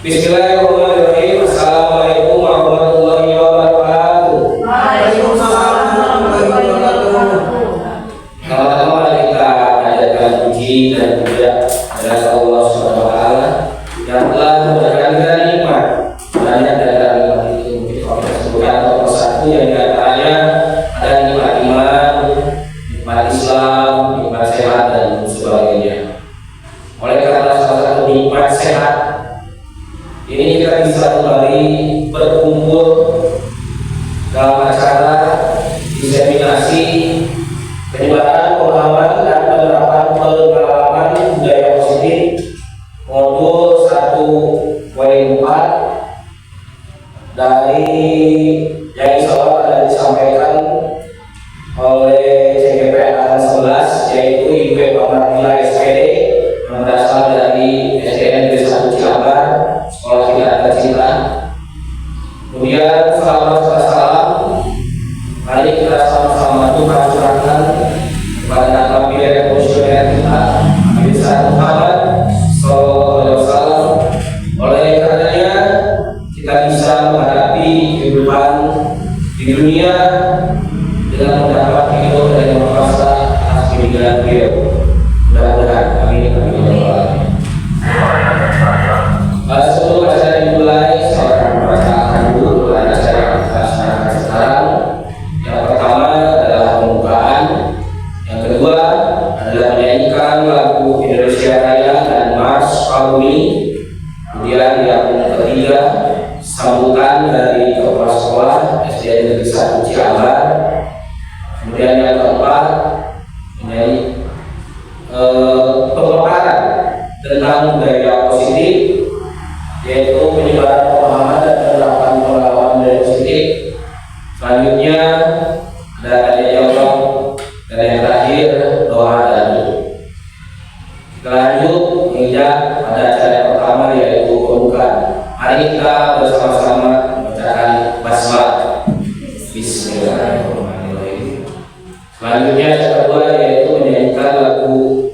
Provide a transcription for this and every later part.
Bismillahirrahmanirrahim. Assalamualaikum warahmatullahi wabarakatuh. Waalaikumsalam warahmatullahi wabarakatuh. Pertama-tama kita panjatkan puji dan puja kepada Allah Subhanahu wa taala yang telah memberikan kita nikmat. Banyak dari nikmat itu mungkin kalau kita sebutkan satu yang diantaranya ada nikmat iman, nikmat Islam, nikmat sehat dan sebagainya. Oleh karena salah satu nikmat sehat ini kita bisa kembali berkumpul dalam acara diseminasi penyebaran pemahaman dan penerapan pengalaman budaya positif modul 1.4 dari yang insya Allah akan disampaikan oleh CGP Angkatan 11, yaitu IPB Pamarila SPD yang berasal dari SDN Negeri 1 Ciabar, sekolah kita tercinta. Kemudian salam, mari kita sama-sama curahkan kepada Nabi Revolusioner kita, Nabi Muhammad SAW. Oleh karenanya kita bisa menghadapi kehidupan di dunia dengan mendapat hidup dan merasa atas pemikiran beliau. Mudah-mudahan amin amin ya rabbal alamin. Sebelum acara dimulai, saya akan membacakan dulu acara yang kita laksanakan sekarang. Yang pertama adalah pembukaan, yang kedua adalah menyanyikan lagu Indonesia Raya dan Mars Kaumi, kemudian yang ketiga sambutan dari kepala sekolah SDN Negeri 1 Ciabar, kemudian yang keempat menyanyi pemaparan tentang budaya positif, yaitu penyebaran pemahaman dan penerapan pengalaman budaya positif. Selanjutnya ada tanya jawab, dan yang terakhir doa dan doa. Kita lanjut menginjak pada acara yang pertama, yaitu pembukaan. Mari kita bersama-sama membacakan basmalah. Bismillahirrahmanirrahim. Selanjutnya yang kedua yaitu menyanyikan lagu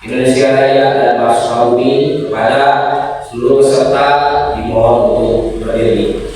Indonesia Raya dan Mars Kaumi. Kepada seluruh peserta dimohon untuk berdiri.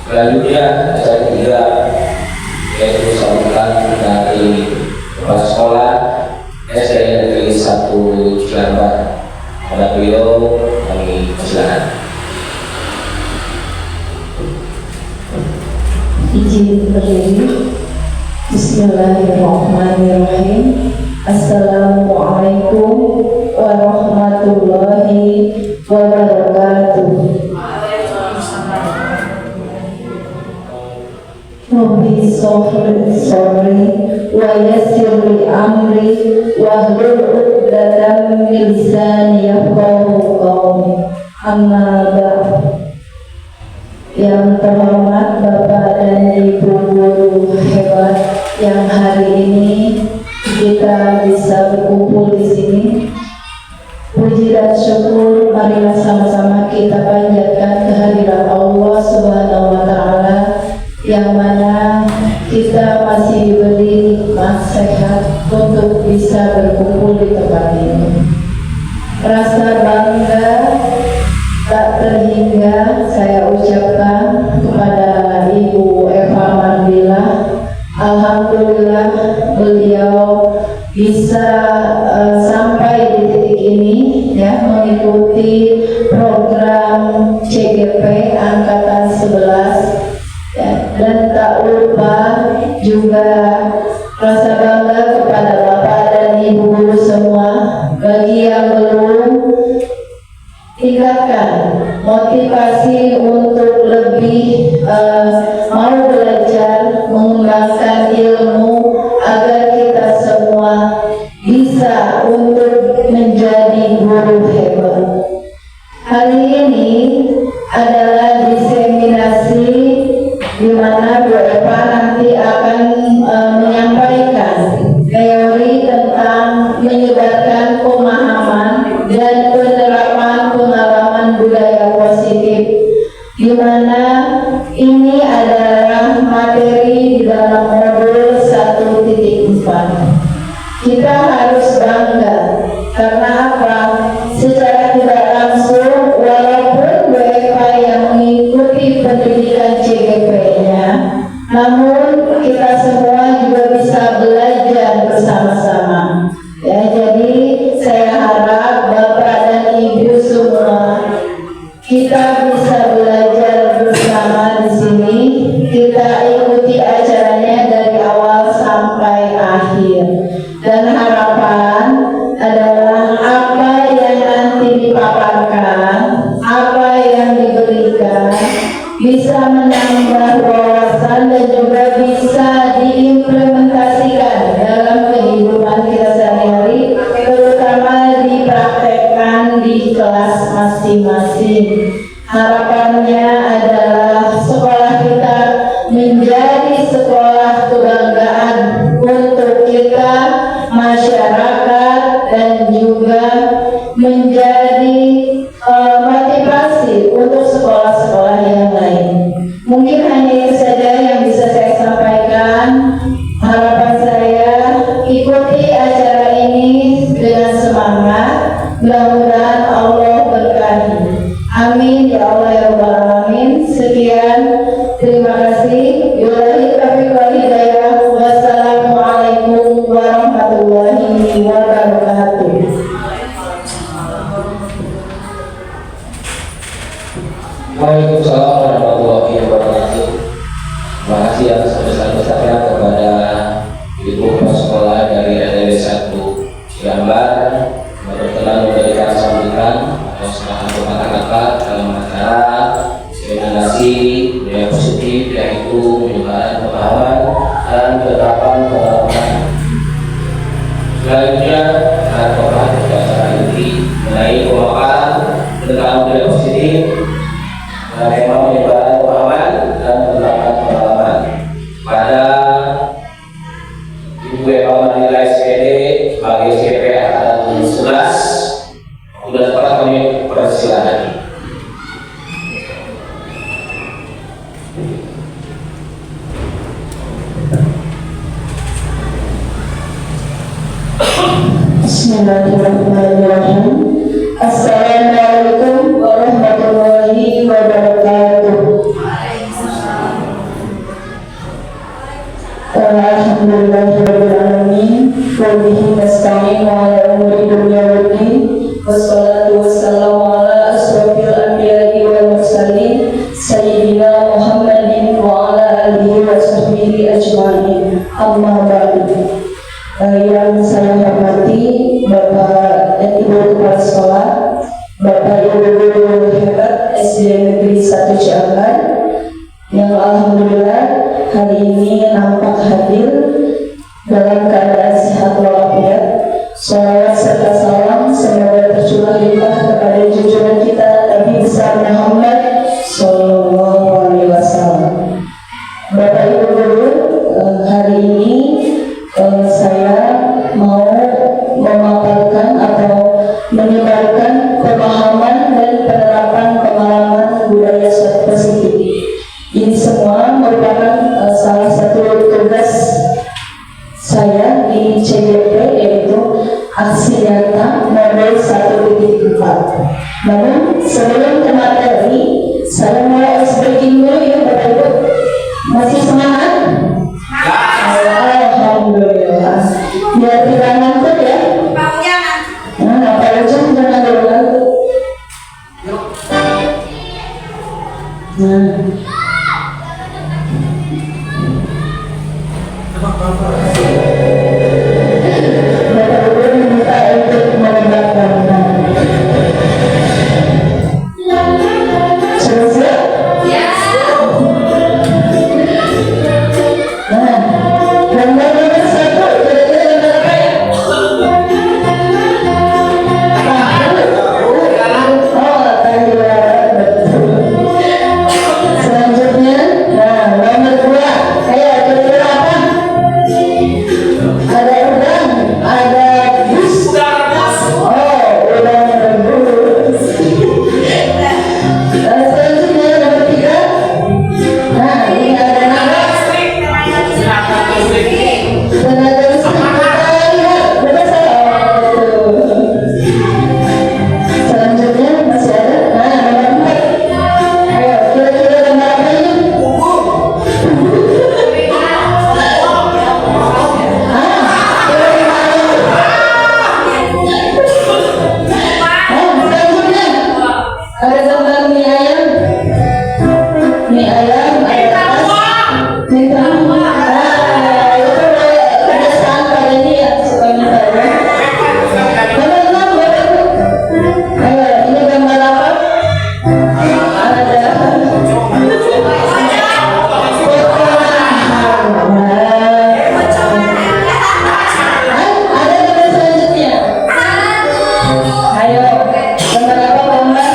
Selanjutnya acara ketiga yaitu sambutan dari kepala sekolah SD Negeri 1 Cilambar. Pada beliau kami persilakan. Izin berdiri. Bismillahirrahmanirrahim. Assalamualaikum warahmatullahi wabarakatuh. Rabbi sholli wa yassir li amri wahlul 'uqdatam min lisani yafqahu qawli. Amma ba'd. Yang terhormat Bapak dan Ibu guru hebat yang hari ini kita bisa berkumpul di sini. Puji dan syukur marilah sama-sama kita panjatkan kehadirat Allah Subhanahu wa taala yang mana kita masih diberi nikmat sehat untuk bisa berkumpul di tempat ini. Rasa bangga tak terhingga saya ucapkan kepada Ibu Eva Mardila. Alhamdulillah beliau bisa sampai di titik ini ya, mengikuti program CGP angkatan 11 ya, dan tak lupa juga rasa bangga kepada Bapak dan Ibu guru semua. Bagi yang belum, tingkatkan motivasi untuk lebih mau belajar, mengembangkan ilmu agar kita semua bisa untuk menjadi guru hebat. Hari ini adalah diseminasi di mana Bu Eva nanti akan menyampaikan teori tentang menyebarkan pemahaman dan penerapan pengalaman budaya positif, di mana ini adalah materi di dalam modul 1.4. Kita harus bangga karena apa? Secara tidak langsung, walaupun Bu Eva yang mengikuti pendidikan CGP-nya, namun kita semua juga bisa belajar bersama-sama. Ya, jadi saya harap Bapak dan Ibu semua kita bisa belajar bersama di sini. Kita ikuti acaranya dari awal sampai akhir. Dan harapan adalah apa yang nanti dipaparkan, apa yang diberikan bisa menambah wawasan dan juga bisa diimplementasikan dalam kehidupan kita sehari-hari, terutama dipraktekkan di kelas masing-masing. Harapannya adalah sekolah kita menjadi sekolah kebanggaan untuk kita, masyarakat, dan juga menjadi motivasi untuk sekolah-sekolah yang lain. Mungkin hanya itu saja yang bisa saya sampaikan. Harapan saya ikuti acara ini dengan semangat. Mudah-mudahan Allah berkahi. Amin ya Allah ya Rabbal Alamin. Sekian, terima kasih. Billahi taufiq wal hidayah. Wassalamualaikum warahmatullahi wabarakatuh. Waalaikumsalam warahmatullahi wabarakatuh. Terima kasih atas sebesar-besarnya kepada Ibu Kepala Sekolah dari RW 1 Cilambar yang berkenan memberikan sambutan atau sepatah kata-kata dalam acara diseminasi budaya positif, yaitu menyebarkan pemahaman dan penerapan pengalaman. Selanjutnya akan membahas acara inti mengenai pemaparan tentang budaya positif, tema menyebarkan pemahaman dan penerapan pengalaman pada Ibu Eva Mardila SPD sebagai CP angkatan 11. Sudah dapat kami persilakan. Bismillahirrahmanirrahim. Assalamualaikum warahmatullahi wabarakatuh. wabihi nasta'in wa ala umuri dunya waddin. Wassalatu wassalamu ala asrofil anbiya'i wal mursalin Sayyidina Muhammadin wa ala alihi wa sahbihi ajma'in. Amma ba'du. Yang saya hormati Bapak dan Ibu Kepala Sekolah, Bapak Ibu guru hebat SD Negeri 1 Ciabar, yang alhamdulillah hari ini nampak hadir dalam keadaan sehat walafiat. Salawat serta salam semoga tercurah limpah kepada junjungan kita Nabi besar Muhammad Sallallahu Alaihi Wasallam. Bapak Ibu guru, hari ini saya mau memaparkan atau menyebarkan pemahaman dan penerapan pengalaman budaya positif. Ini semua merupakan salah satu tugas saya di CBP, yaitu aksi nyata model 1.4. Namun sebelum ke materi, saya mau speaking dulu ya Bapak Ibu. Masih semangat? Alhamdulillah. Biar tidak ngantuk ya. Nah, Pak Ujung jangan dulu ngantuk. Bapak Ibu diminta untuk menegakkan. Sudah siap? Gambar nomor 1, kira-kira gambar apa ya? Selanjutnya, nomor 2, kira-kira apa? Ada udang, ada bus. Udang rebus. Selanjutnya nomor 3, ini ada naga. Tenaga listrik, lihat, benar saya. Selanjutnya masih ada, nomor 4. Ayo, kira-kira gambar apa ini? Selanjutnya ada gambar mie ayam. Mie ayam, ada tas, mie tahu. Itu kebiasaan pada ini ya, suka minta ya. Nomor 6, Bapak Ibu. Ayo, ini gambar apa? Ada ada gambar selanjutnya. Ayo, gambar apa gambar?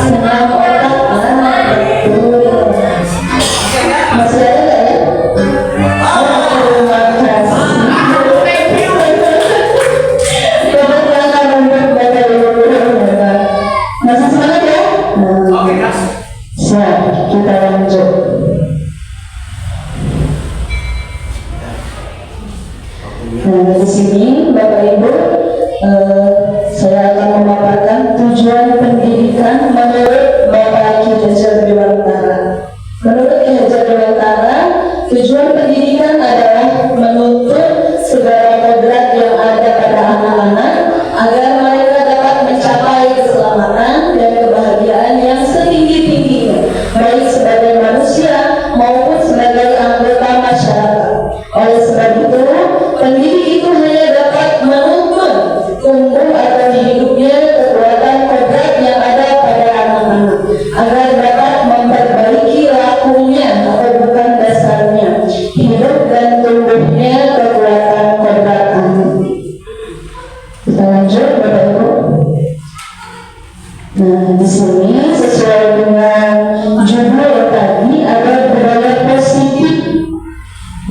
Senam otak. Betul. Masih ada nggak ya? Terima kasih. Kebetulan untuk Bapak Ibu masih semangat ya? Siap, kita lanjut. Di sini Bapak Ibu, saya akan memaparkan tujuan pendidikan menurut Bapak Ki Hajar Dewantara. Menurut Ki Hajar Dewantara, tujuan pendidikan adalah menuntut segala kodrat yang ada pada anak-anak agar mereka dapat mencapai keselamatan dan kebahagiaan yang setinggi-tingginya, baik sebagai manusia maupun sebagai anggota masyarakat. Oleh sebab itu, pendidik itu hanya dapat menuntun tumbuh atau hidupnya kekuatan kodrat yang ada pada anak-anak agar dapat memperbaiki lakunya atau bukan dasarnya hidup dan tumbuhnya kekuatan kodrat anak. Kita lanjut Bapak Ibu. Nah, di sini sesuai dengan judul tadi ada budaya positif.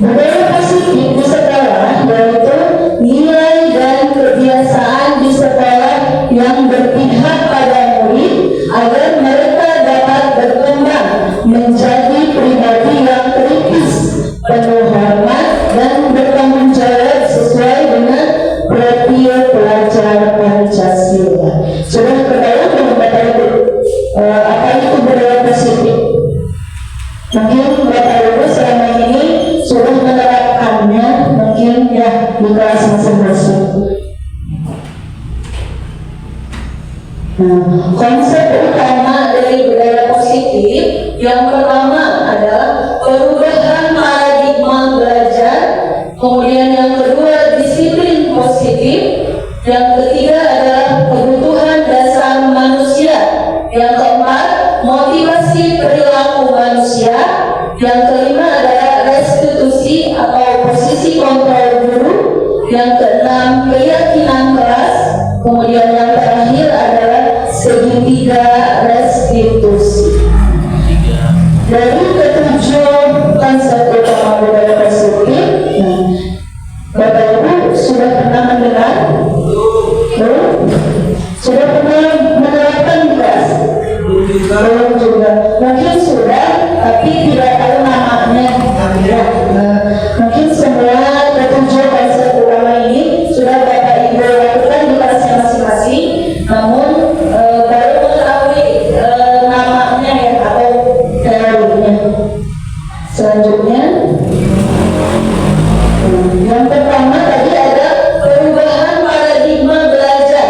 Budaya positif di sekolah yaitu nilai dan kebiasaan di sekolah yang berpihak pada murid agar mereka dapat berkembang menjadi pribadi yang kritis, penuh hormat dan bertanggung jawab sesuai dengan profil pelajar Pancasila. Sudah terbayang belum Bapak Ibu apa itu budaya positif? Mungkin Bapak Ibu selama ini sudah menerapkannya, mungkin ya manusia. Yang kelima adalah restitusi atau posisi kontrol guru. Yang keenam keyakinan kelas. Kemudian yang terakhir adalah segitiga restitusi. Dari ketujuh konsep utama budaya positif, Bapak Ibu sudah pernah mendengar? Sudah pernah menerapkan di kelas? Belum juga. Mungkin sudah, tapi tidak tahu namanya. Mungkin semua ketujuh konsep utama ini sudah Bapak Ibu lakukan di kelasnya masing-masing, namun baru mengetahui namanya ya atau teorinya. Selanjutnya, yang pertama tadi ada perubahan paradigma belajar.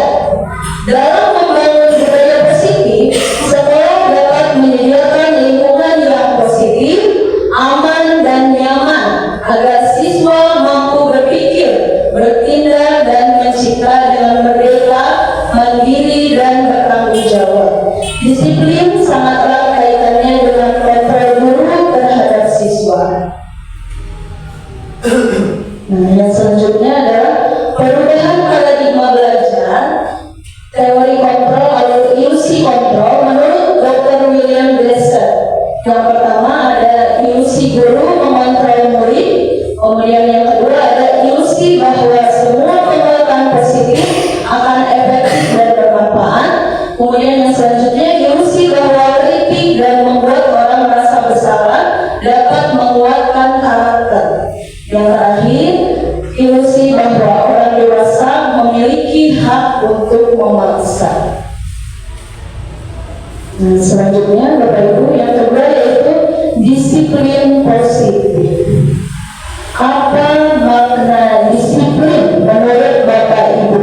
Dalam membangun budaya positif, sekolah dapat menyediakan lingkungan yang positif, aman dan nyaman agar siswa mampu berpikir, bertindak dan mencipta dengan merdeka, mandiri dan bertanggung jawab. Disiplin sangat erat kaitannya dengan kontrol guru terhadap siswa. Yang selanjutnya adalah perubahan paradigma belajar, teori kontrol atau ilusi kontrol menurut Dr. William Glasser. Yang pertama ada ilusi guru mengontrol murid, kemudian yang kedua ada ilusi bahwa semua penguatan positif akan efektif dan bermanfaat, kemudian yang selanjutnya ilusi bahwa kritik dan membuat orang merasa bersalah dapat menguatkan karakter. Yang terakhir, ilusi bahwa orang dewasa memiliki hak untuk memaksa. Selanjutnya Bapak Ibu, yang kedua yaitu disiplin positif. Apa makna disiplin menurut Bapak Ibu?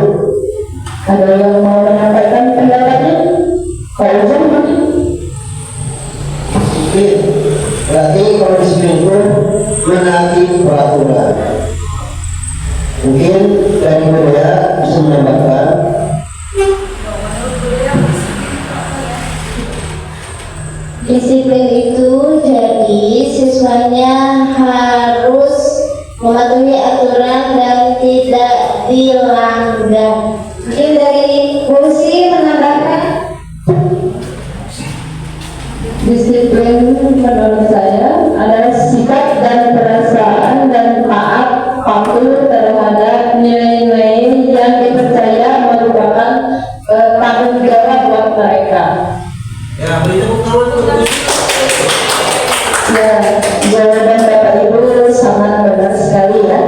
Ada yang mau menyampaikan pendapatnya? Pak Ujang mungkin? Disiplin berarti kalau disiplin itu menaati peraturan. Mungkin dari budaya bisa menambahkan. Disiplin itu jadi siswanya harus mematuhi aturan dan tidak dilanggar. Mungkin dari fungsi menambahkan. Disiplin menurut saya adalah sikap dan perasaan dan taat patuh terhadap nilai-nilai yang dipercaya merupakan tanggung jawab buat mereka. Ya, beri tepuk tangan. Ya, jawaban Bapak Ibu sangat benar sekali ya.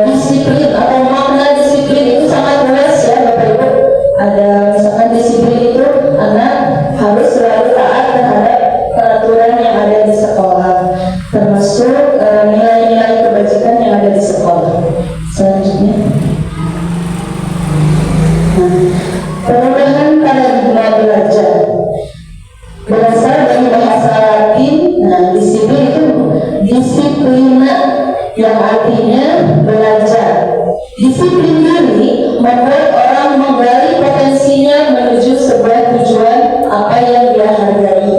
Disiplin atau makna disiplin itu sangat luas ya Bapak Ibu. Ada misalkan disiplin itu anak harus selalu taat terhadap peraturan yang ada di sekolah, termasuk nilai-nilai kebajikan yang ada di sekolah. Selanjutnya, perubahan paradigma belajar berasal dari bahasa Latin. Disiplin itu disiplina, yang artinya belajar. Disiplin diri membuat orang menggali potensinya menuju sebuah tujuan apa yang dia hargai.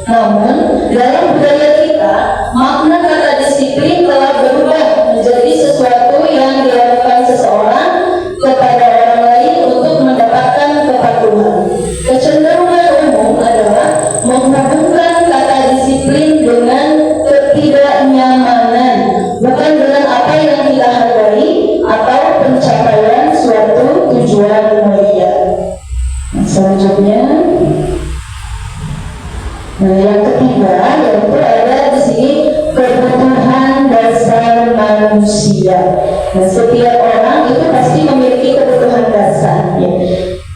Namun dalam budaya kita, makna kata disiplin telah berubah menjadi sesuatu yang dilakukan seseorang kepada orang lain untuk mendapatkan kepatuhan. Kecenderungan umum adalah menghubungkan kata disiplin dengan ketidaknyamanan, bukan dengan apa yang kita hargai atau pencapaian suatu tujuan mulia. Selanjutnya, yang ketiga yaitu ada di sini kebutuhan dasar manusia. Setiap orang itu pasti memiliki kebutuhan dasar. Ya.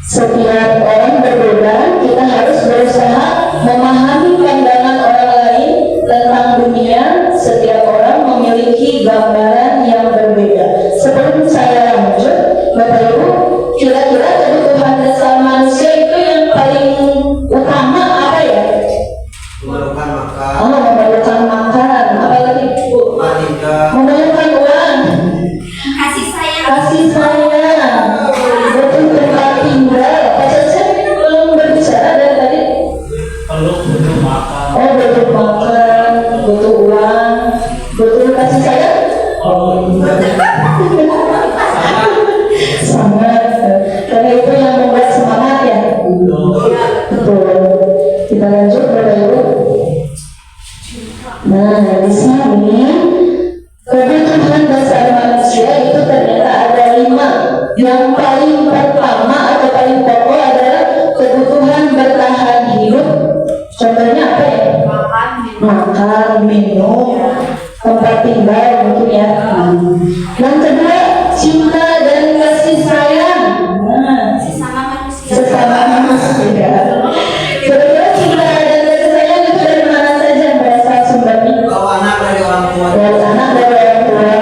Setiap orang berbeda, kita harus berusaha memahami pandangan orang lain tentang dunia. Setiap orang memiliki gambaran yang berbeda. Sebelum saya lanjut, Bapak Ibu, kira-kira kebutuhan dasar manusia itu yang paling utama apa ya? Memerlukan makan. Memerlukan makan. Apa lagi Bu? Memerlukan uang. Kasih sayang. Kasih sayang. Betul, tempat tinggal. Pak Cecep belum berbicara dari tadi. Belum makan. Oh, belum makan. Nah, di sini kebutuhan dasar manusia itu ternyata ada 5. Yang paling pertama atau paling pokok adalah kebutuhan bertahan hidup. Contohnya apa ya? Makan, minum, tempat tinggal mungkin ya. Yang kedua, cinta dan kasih sayang. Nah, Sesama manusia. sesama manusia. Sebenarnya cinta dan kasih sayang itu dari mana saja berasal sumbernya? Kalau anak dari orang tua. Dari anak dari orang tua,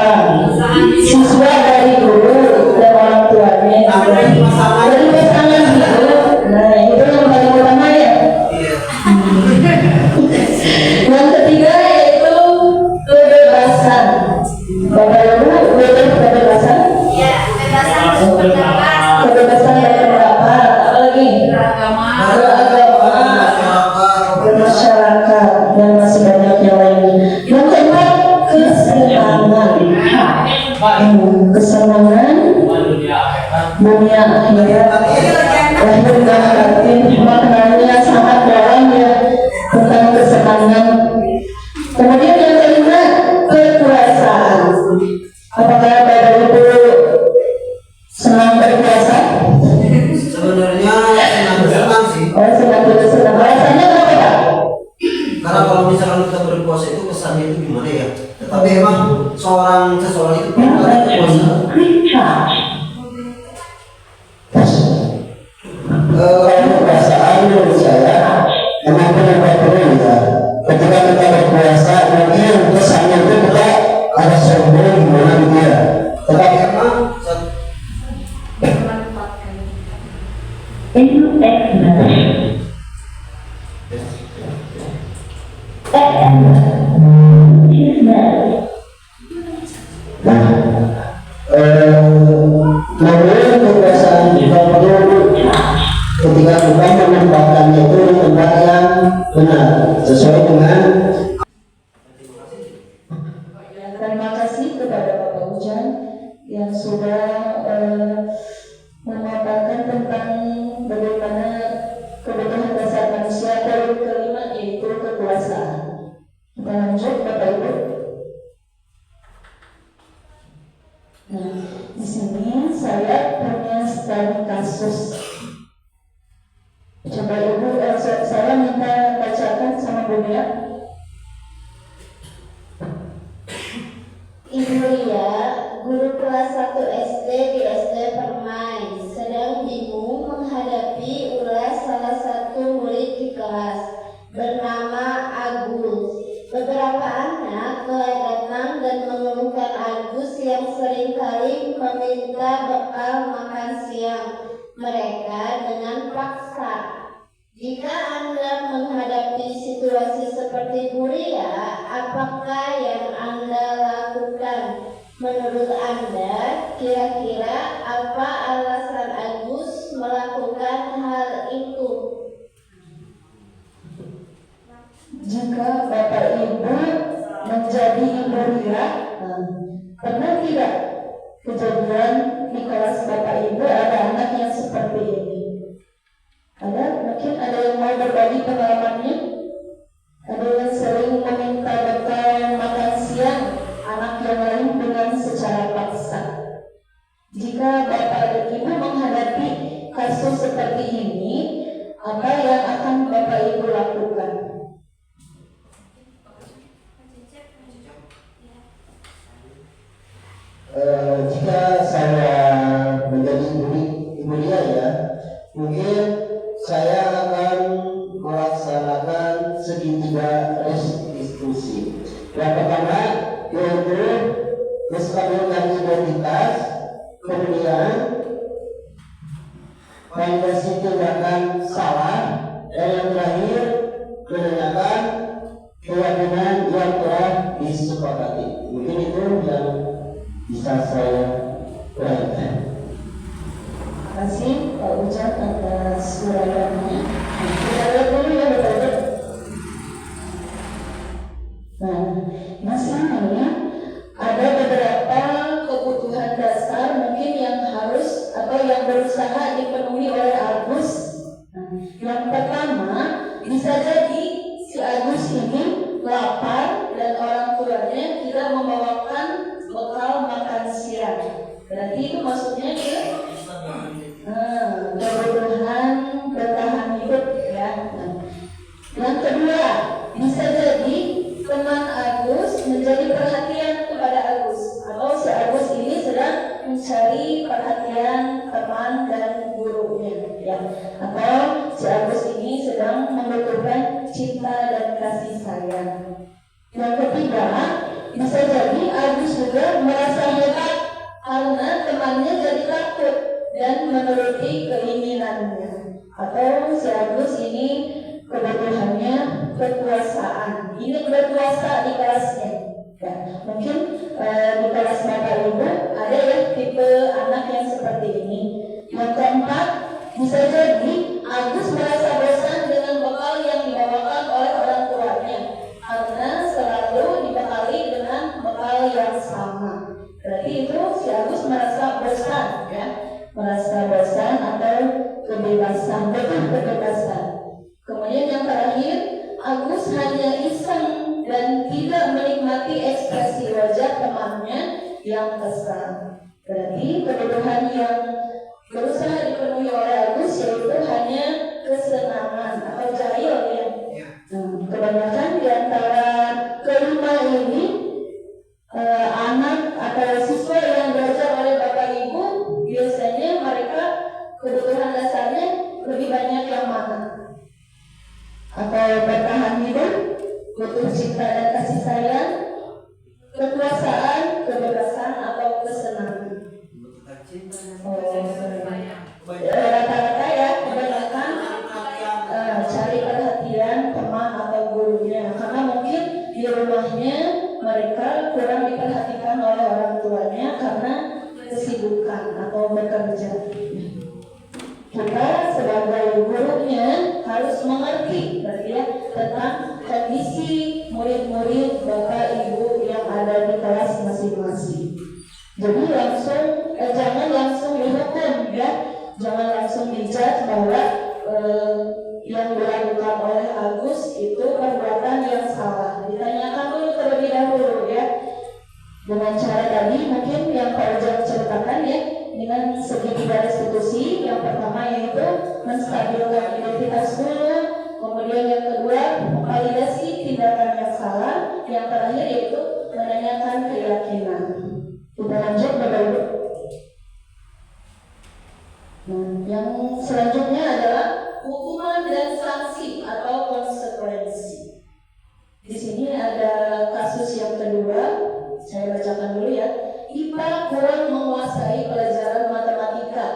siswa dari guru dan orang tuanya, dari pasangan hidup. Nah, itu yang paling utama ya. Iya. Yang ketiga yaitu kebebasan. Bapak Ibu, kebebasan, Ya, kebebasan berpendapat. kebebasan berpendapat, apa lagi? Beragama. Beragama, Masyarakat. bermasyarakat, dan masih banyak yang lainnya. Yang keempat, kesenangan. Kesenangan dunia akhirat, lahir dan batin. Maknanya sangat dalam ya tentang kesenangan. Kemudian yang kelima, kekuasaan. Apakah Bapak Ibu senang berkuasa? Sebenarnya senang sih. Oh, senang bersenang. Alasannya kenapa Pak? Karena kalau misalkan kita berpuasa itu kesannya itu gimana ya? Tetapi emang seseorang itu perlu ada kekuasaan. Kalau kekuasaan menurut saya emang benar-benar perlu ya. Ketika kita berpuasa mungkin kesannya itu kita ada sombong gimana gitu ya. Tetapi emang namun kekuasaan juga perlu ketika kita menempatkannya itu di tempat yang benar sesuai dengan. Terima kasih kepada Bapak Ujan yang sudah memaparkan tentang bagaimana kebutuhan dasar manusia. Poin kelima yaitu kekuasaan. Kita lanjut Bapak Ibu. Nah, di sini saya punya studi kasus. Coba Ibu, saya minta bacakan sama Bu Mia. Ibu Lia, guru kelas 1 SD di SD Permai, sedang bingung menghadapi ulas salah satu murid di kelas bernama Agus. Beberapa anak telah datang dan mengeluhkan Agus yang seringkali meminta bekal makan siang mereka dengan paksa. Jika Anda menghadapi situasi seperti Bu Lia, apakah yang Anda lakukan? Menurut Anda, kira-kira apa alasan Agus melakukan hal itu? Jika Bapak Ibu menjadi ibu Lia, pernah tidak kejadian di kelas Bapak Ibu ada anak yang seperti ini? Ada? Mungkin ada yang mau berbagi pengalamannya? Ada yang sering meminta bekal makan siang anak yang lain dengan secara paksa. Jika Bapak dan Ibu menghadapi kasus seperti ini, apa yang akan Bapak Ibu lakukan? Jika saya menjadi ibu dia ya, mungkin saya akan melaksanakan segitiga restitusi. Yang pertama yaitu menstabilkan identitas, kemudian validasi tindakan salah, dan yang terakhir menanyakan keyakinan yang telah disepakati. Mungkin itu yang bisa saya uraikan. Terima kasih Pak Ujang atas uraiannya. Kita lihat dulu ya Bapak. Nah, masalahnya ada beberapa kebutuhan dasar mungkin yang harus atau yang berusaha dipenuhi oleh Agus. Yang pertama, bisa jadi si Agus ini lapar dan teman Agus menjadi perhatian kepada Agus, atau si Agus ini sedang mencari perhatian teman dan gurunya, ya. Atau si Agus ini sedang membutuhkan cinta dan kasih sayang. Yang ketiga, bisa jadi Agus juga merasa hebat karena temannya jadi takut dan menuruti keinginannya. Atau si Agus ini kebutuhannya kekuasaan, ingin berkuasa di kelasnya. Ya, mungkin di kelas Bapak Ibu ada ya tipe anak yang seperti ini. Yang keempat, bisa jadi Agus merasa bosan dengan bekal yang dibawakan oleh orang tuanya karena selalu dibekali dengan bekal yang sama. Berarti itu si Agus merasa bosan, ya, merasa bosan atau kebebasan, betul kebebasan. Kemudian yang terakhir, Agus hanya iseng dan tidak menikmati ekspresi wajah temannya yang kesal. Berarti kebutuhan yang berusaha dipenuhi oleh Agus yaitu hanya kesenangan atau jahil, ya. Kebanyakan di antara kelima ini anak atau siswa yang belajar oleh Bapak Ibu biasanya mereka kebutuhan dasarnya lebih banyak yang mana? Atau bertahan hidup, butuh cinta dan kasih sayang, kekuasaan, kebebasan, atau kesenangan. Rata-rata ya, kebanyakan cari perhatian teman atau gurunya, karena mungkin di rumahnya mereka kurang diperhatikan oleh orang tuanya karena kesibukan atau bekerja. Kita sebagai gurunya harus mengerti tentang kondisi murid-murid Bapak Ibu yang ada di kelas masing-masing. Jadi jangan langsung dihukum, ya, jangan langsung dijudge bahwa yang dilakukan oleh Agus itu perbuatan yang salah. Ditanyakan dulu terlebih dahulu, ya. Dengan cara tadi mungkin yang Pak Ujang ceritakan, ya, dengan segi tiga restitusi. Yang pertama yaitu menstabilkan identitas dulu, kemudian yang kedua validasi tindakan yang salah, yang terakhir yaitu menanyakan keyakinan. Kita lanjut Bapak Ibu. Yang selanjutnya adalah hukuman dan sanksi atau konsekuensi. Di sini ada kasus yang kedua, saya bacakan dulu, ya. IPA kurang menguasai pelajaran matematika,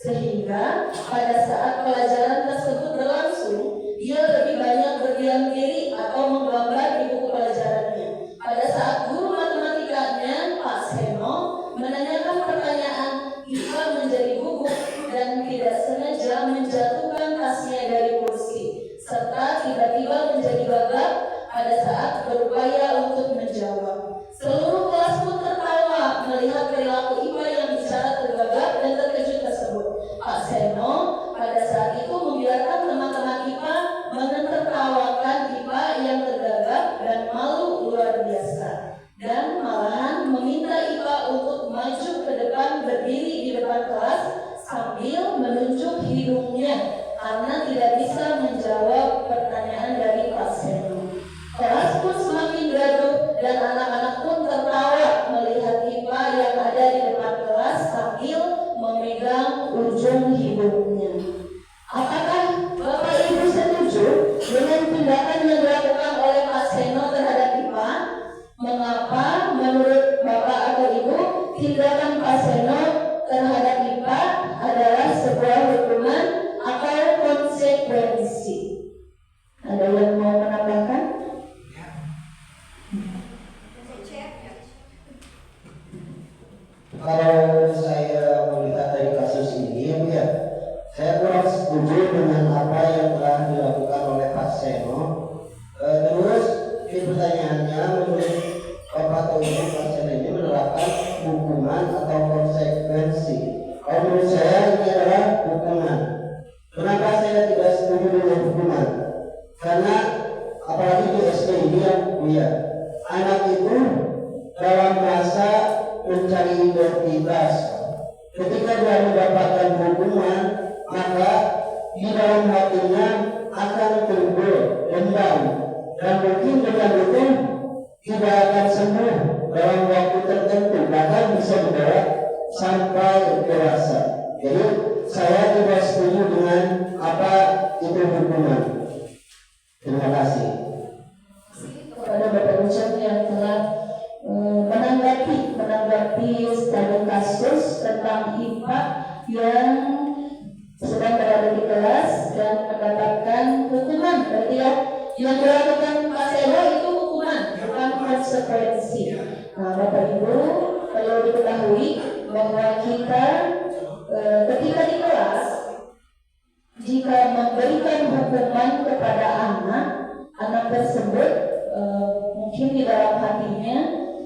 sehingga pada saat pelajaran tersebut berlangsung, dia lebih banyak berdiam diri atau menggambar di buku pelajarannya. Pada saat guru matematikanya, Pak Seno, menanyakan pertanyaan, IPA menjadi gugup dan tidak sengaja menjatuhkan tasnya dari kursi, serta tiba-tiba menjadi gagap pada saat berupaya untuk menjawab. Seluruh kelas pun tertawa melihat perilaku IPA yang bicara tergagap dan terkejut tersebut. Pak Seno pada saat itu membiarkan teman-teman IPA menertawakan IPA yang tergagap dan malu luar biasa, dan malahan meminta IPA untuk maju ke depan berdiri di depan kelas sambil menunjuk hidungnya karena tidak bisa menjawab pertanyaan dari Pak Seno. Kelas pun semakin gaduh dan anak-anak pun tertawa melihat IPA yang ada di depan kelas sambil memegang ujung hidungnya. Apakah Bapak Ibu setuju dengan tindakan yang dilakukan oleh Pak Seno terhadap IPA? Mengapa menurut Bapak atau Ibu tindakan Pak Seno terhadap IPA adalah sebuah hukuman atau konsekuensi? Ada yang mau menambahkan? Kalau saya melihat dari kasus ini, ya, saya kurang setuju dengan apa yang telah dilakukan oleh Pak Seno. Terus di pertanyaannya, menurut Bapak atau Ibu, Pak Seno ini menerapkan hukuman atau konsekuensi. Kalau menurut saya ini adalah hukuman. Kenapa saya tidak setuju dengan hukuman? Karena apalagi di SD ini, ya, anak itu dalam masa mencari identitas. Ketika dia mendapatkan hukuman, maka di dalam hatinya akan timbul dendam, dan mungkin dengan itu seperti studi kasus tentang IPA yang sedang berada di kelas dan mendapatkan hukuman. Berarti ya, yang dilakukan Pak Selo itu hukuman, bukan konsekuensi. Nah, Bapak Ibu perlu diketahui bahwa kita ketika di kelas, jika memberikan hukuman kepada anak tersebut mungkin di dalam hatinya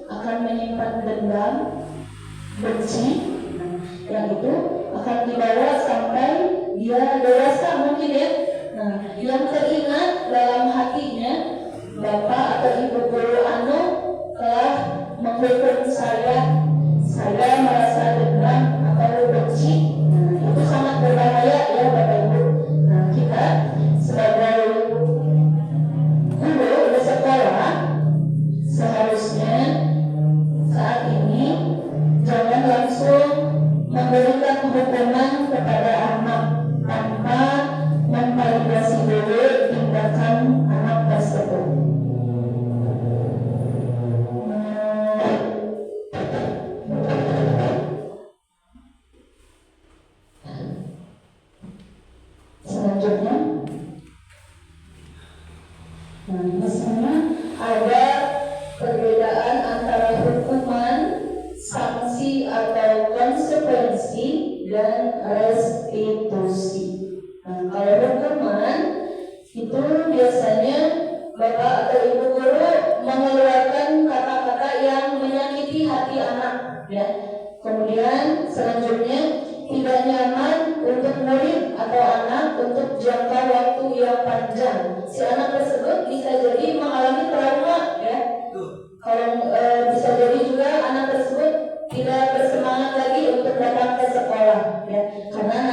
akan menyimpan dendam, benci, yang itu akan dibawa sampai dia dewasa mungkin ya. Nah, yang teringat dalam hatinya, Bapak atau Ibu guru telah menghukum saya merasa dendam atau benci. Nah, itu sangat berbahaya ya Bapak Ibu. Nah, kita sebagai guru di sekolah seharusnya saat ini jangan langsung memberikan hukuman kepada anak tanpa memvalidasi dulu tindakan anak tersebut. Selanjutnya, misalnya ada perbedaan antara hukuman, sanksi atau konsekuensi dan restitusi. Nah, kalau hukuman itu biasanya Bapak atau Ibu guru mengeluarkan kata-kata yang menyakiti hati anak, ya. Kemudian selanjutnya tidak nyaman untuk murid atau anak untuk jangka waktu yang panjang. Si anak tersebut bisa jadi mengalami trauma, ya. Kalau bisa jadi juga anak tersebut tidak bersemangat lagi untuk datang ke sekolah, ya, karena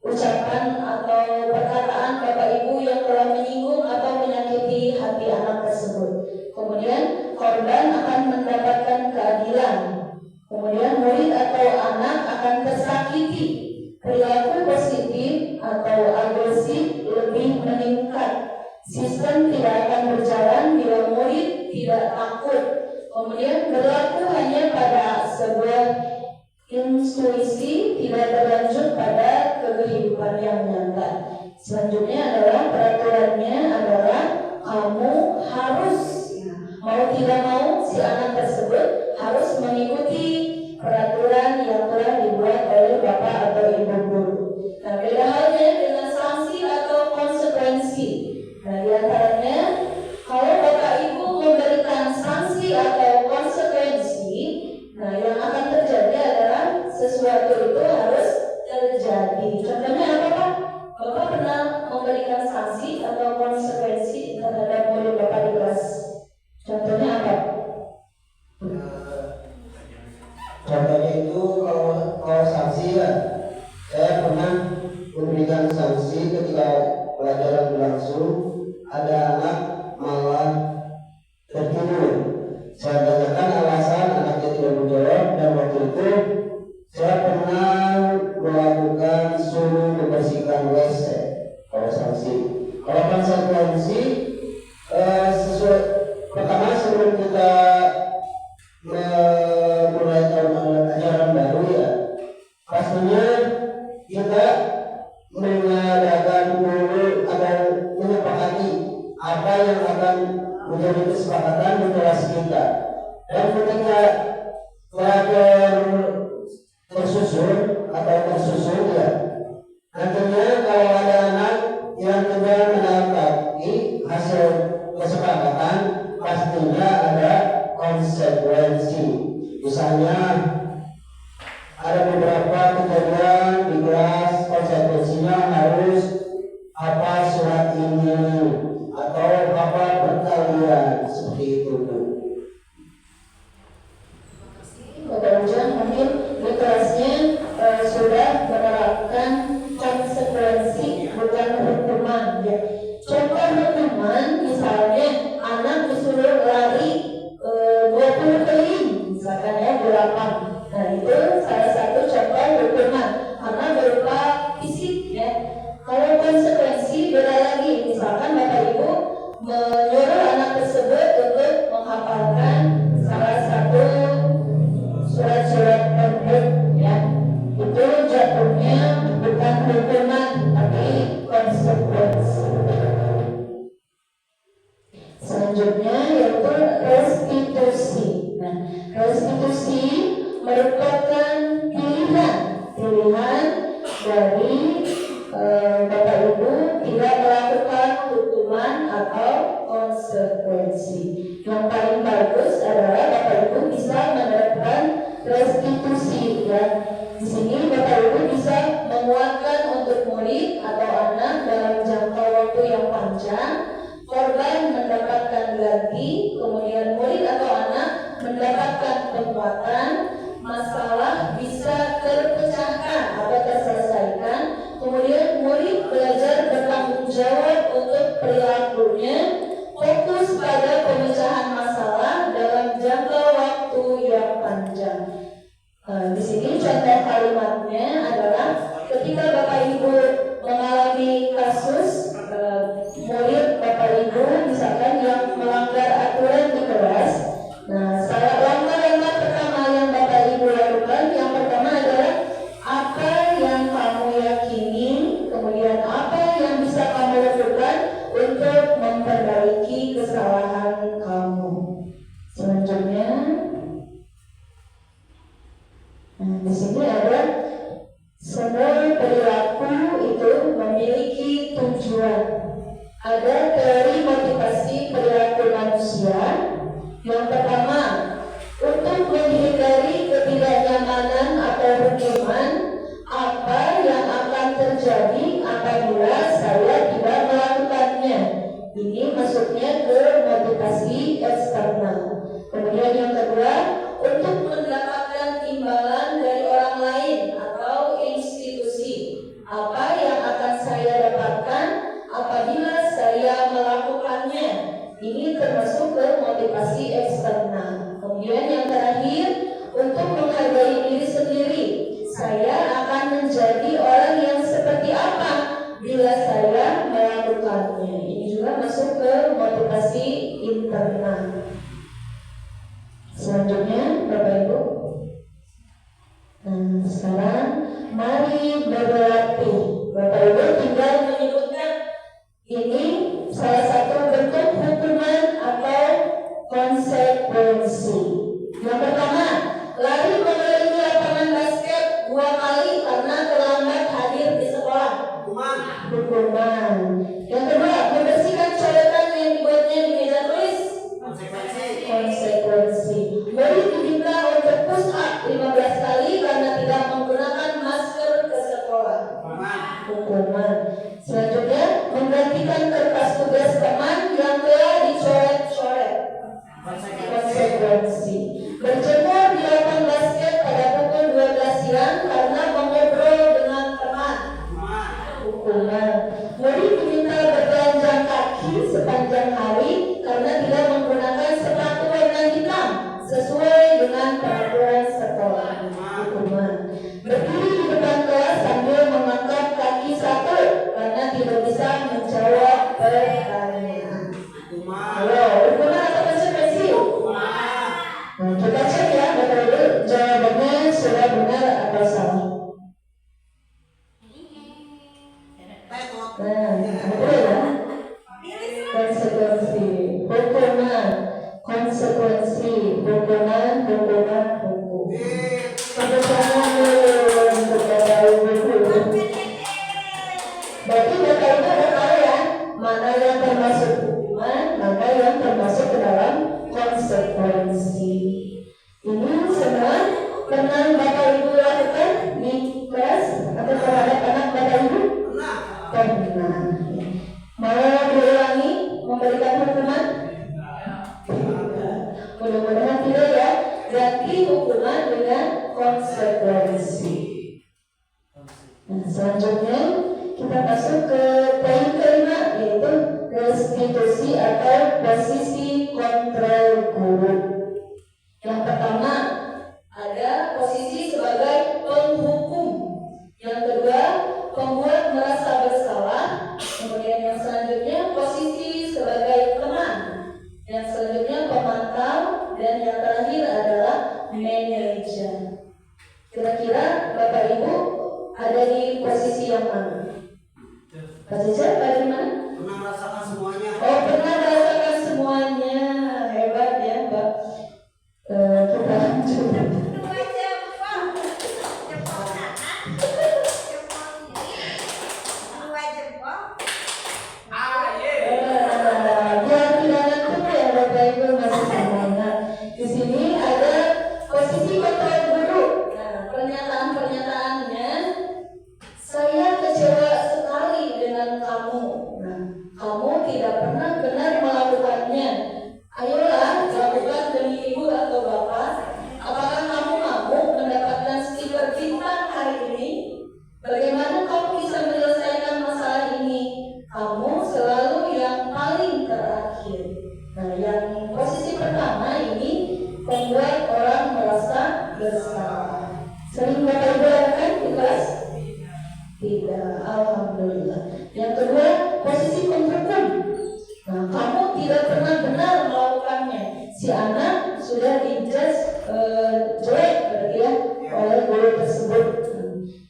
ucapan atau perkataan Bapak Ibu yang telah menyinggung atau menyakiti hati anak tersebut. Kemudian korban akan mendapatkan keadilan. Kemudian murid atau anak akan tersakiti. Perilaku positif atau agresif lebih meningkat. Sistem tidak akan berjalan bila murid tidak takut. Kemudian berlaku hanya pada sebuah intuisi, tidak berlanjut pada kehidupan yang nyata. Selanjutnya adalah peraturannya adalah kamu harus, mau tidak mau si anak tersebut harus mengikuti peraturan yang telah dibuat oleh Bapak atau Ibu guru. Nah, beda halnya dengan sanksi atau konsekuensi. Nah, diantaranya kalau Bapak Ibu memberikan sanksi atau konsekuensi, nah yang akan terjadi adalah sesuatu itu harus terjadi. Contohnya apa Pak? Bapak pernah memberikan sanksi atau konsekuensi terhadap murid Bapak di kelas? Contohnya apa? Contohnya itu kalau sanksi ya, saya pernah memberikan sanksi ketika pelajaran berlangsung, ada anak malah tertidur. Saya tanyakan alasan, anaknya tidak menjawab, dan waktu itu saya pernah melakukan suruh membersihkan WC. Kalau sanksi, kalau konsekuensi sesuai pertama sebelum kita mulai tahun ajaran baru ya, pastinya kita mengadakan dulu ada menyepakati apa yang akan menjadi kesepakatan di kelas kita. Dan ketika pelajar tersusun ya, nantinya kalau ada anak yang tidak menepati hasil kesepakatan, pastinya ada konsekuensi. Misalnya ada beberapa kejadian di kelas, konsekuensinya harus apa surat ini atau apa perkalian, seperti itu. Bapak Ujang mungkin di kelasnya sudah menerapkan konsekuensi bukan hukuman, ya. Contoh hukuman misalnya anak disuruh lari 20 keliling misalkan ya di lapangan. Nah, itu salah satu contoh hukuman karena berupa fisik, ya. Kalau konsekuensi beda lagi, misalkan Bapak Ibu menyuruh anak tersebut untuk menghafal Yang paling bagus adalah Bapak Ibu bisa menerapkan restitusi ya. Di sini Bapak Ibu bisa menguatkan untuk murid atau anak dalam jangka waktu yang panjang. Korban mendapatkan ganti, kemudian murid atau anak mendapatkan penguatan, masalah bisa terpecahkan atau terselesaikan, kemudian murid belajar bertanggung jawab untuk perilakunya, fokus pada pemecahan masalah dalam jangka waktu yang panjang. Di sini contoh kalimatnya adalah ketika Bapak Ibu mengalami kasus murid Bapak Ibu misalkan yang melanggar aturan di kelas. Nah, langkah-langkah pertama yang Bapak Ibu lakukan, yang pertama adalah apa yang kamu yakini, kemudian apa yang bisa kamu lakukan untuk memperbaiki kesalahan kamu. Selanjutnya, di sini ada semua perilaku itu memiliki tujuan. Ada teori motivasi perilaku manusia. Yang pertama, untuk menghindari ketidaknyamanan atau hukuman, apa yang akan terjadi apabila saya tidak melakukannya. Ini masuknya ke motivasi eksternal. Kemudian yang kedua, untuk mendapatkan imbalan dari orang lain atau institusi. Apa yang akan saya dapatkan apabila saya melakukannya. Ini termasuk ke motivasi eksternal. Kemudian yang terakhir, untuk menghargai diri sendiri. Saya akan menjadi orang yang seperti apa bila saya melakukannya. Ini juga masuk ke motivasi internal. Selanjutnya, Bapak Ibu. Sekarang mari berlatih. Bapak Ibu tinggal menyebutkan ini salah satu bentuk hukuman atau konsekuensi. Yang pertama, lari mengelilingi lapangan basket 2 kali karena terlambat hadir di sekolah. Hukuman. Yang kedua, membersihkan coretan yang dibuatnya di meja tulis. Konsekuensi. Murid diminta untuk push up 15 kali karena tidak menggunakan masker ke sekolah. Hukuman. Selanjutnya, menggantikan kertas tugas teman yang telah dicoret-coret. Konsekuensi. Berjemur di lapangan basket pada pukul 12 siang karena mengobrol dengan teman. Hukuman. Murid diminta bertelanjang kaki sepanjang hari karena tidak menggunakan sepatu warna hitam sesuai dengan peraturan sekolah. Hukuman. Berdiri di depan kelas sambil mengangkat kaki satu karena tidak bisa menjawab pertanyaan. Halo, hukuman atau konsekuensi? Kita cek ya, Bapak Ibu, jawabannya sudah benar atau salah. Betul ya? Konsekuensi, hukuman, konsekuensi, hukuman, hukum. Tepuk tangan dulu untuk Bapak Ibu. Berarti Bapak Ibu udah tahu ya, mana yang termasuk hukuman, mana yang termasuk ke dalam konsekuensi. Ini semua pernah Bapak Ibu lakukan di kelas atau terhadap anak Bapak Ibu? Pernah. Mau diulangi memberikan hukuman? Mudah-mudahan tidak ya. Ganti hukuman dengan konsekuensi. Selanjutnya kita masuk ke poin kelima, yaitu restitusi atau posisi kontrol guru. Yang pertama ada posisi sebagai penghukum. Yang kedua, pembuat merasa bersalah. Kemudian yang selanjutnya posisi sebagai teman. Yang selanjutnya pemantau. Dan yang terakhir adalah manajer. Kira-kira Bapak Ibu ada di posisi yang mana? Pak Cecep ada di mana? Pernah merasakan semuanya. Oh, pernah merasakan semuanya. mana sudah dijudge jelek berarti ya oleh guru tersebut.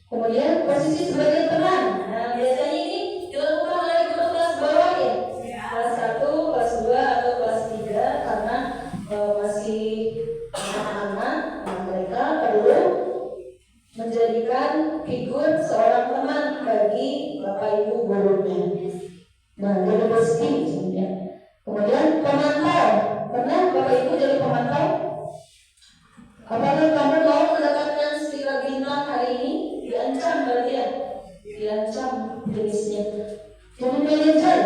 Kemudian posisi sebagai teman. Nah, biasanya ini dilakukan oleh guru kelas bawah ya, kelas 1, kelas 2 atau kelas 3 karena masih anak-anak. Nah, mereka perlu menjadikan figur seorang teman bagi bapak ibu gurunya. Nah, jadi pasti ya. Kemudian pemantau. Pernah bapak ibu jadi pemantau? Apakah kamu mau mendapatkan stiker bintang hari ini? Diancam berarti ya? Diancam jenisnya. Jadi manajer.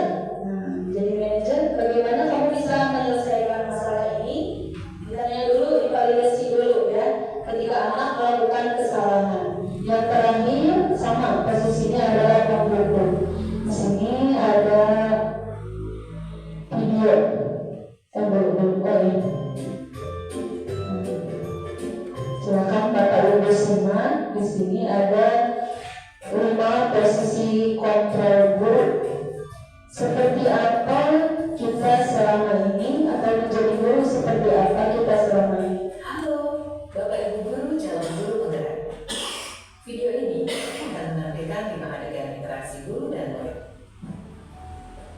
Nah, jadi manajer, bagaimana kamu bisa menyelesaikan masalah ini? Ditanya dulu, divalidasi dulu ya. Ketika anak melakukan kesalahan. Yang terakhir sama posisinya adalah pembuku. Di sini ada video. Saya belum ya. Silakan Bapak Ibu simak. Di sini ada 5 posisi kontrol guru. Seperti apa kita selama ini, atau menjadi guru seperti apa kita selama ini? Halo, Bapak Ibu Guru calon guru penggerak. Video ini akan menampilkan 5 adegan interaksi guru dan murid.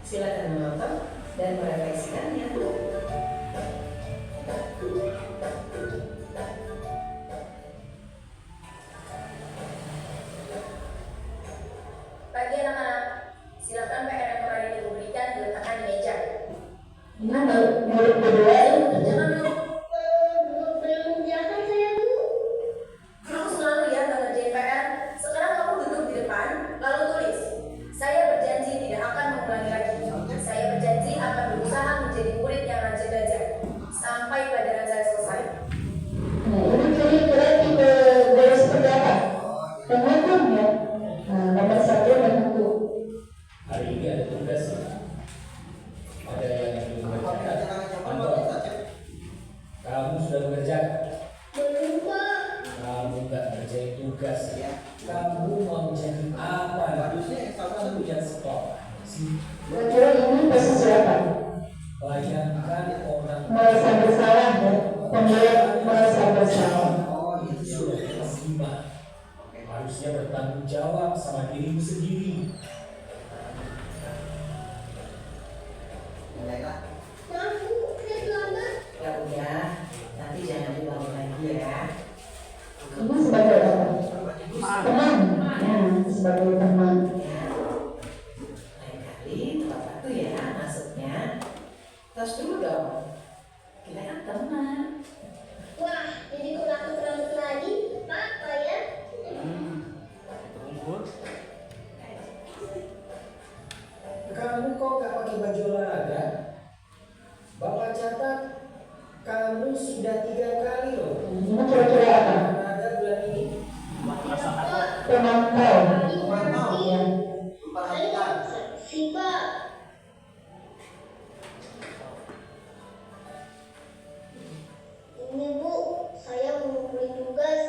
Silakan menonton dan merefleksikannya. Pagi anak-anak, silakan PR yang kemarin ibu berikan diletakkan di meja. Mana murid kedua itu? Jangan dulu. Belum mengerjakan saya, Bu. Kamu selalu ya nggak ngerjain PR. Sekarang kamu duduk di depan, lalu tulis. Saya berjanji tidak akan mengulangi lagi. Saya berjanji akan berusaha menjadi murid yang rajin belajar sampai pelajaran saya selesai. Nah, ini kira-kira tipe guru seperti apa? Penghukum ya. Nah, nomor 1 penghukum. Hari ini ada tugas. Ada yang mengerjakan. Anton, kamu sudah mengerjakan. Belum, Pak. Kamu nggak ngerjain tugas. Kamu mau jadi apa? Kamu jangan stop. Kira-kira ini posisi apa? Bayangkan orang Merasa bersalah ya. Pembuat merasa bersalah. itu sudah kelas 5. Harusnya bertanggung jawab sama dirimu sendiri. Maaf, Bu. Saya terlambat. Ya udah, nanti jangan diulangi lagi ya. Ini sebagai apa? Teman. Ya, sebagai teman. Ya. Lain kali tepat waktu ya masuknya. Tos dulu dong. Kita kan teman. Wah, jadi kalau aku terlambat lagi, apa ya? Kamu kok gak pakai baju olahraga? Bapak catat kamu sudah 3 kali loh Ini kira-kira apa? olahraga bulan ini. Pemantau. Ya. Saya nggak saksi, Pak. Ini, Bu, saya mau ngumpulin tugas.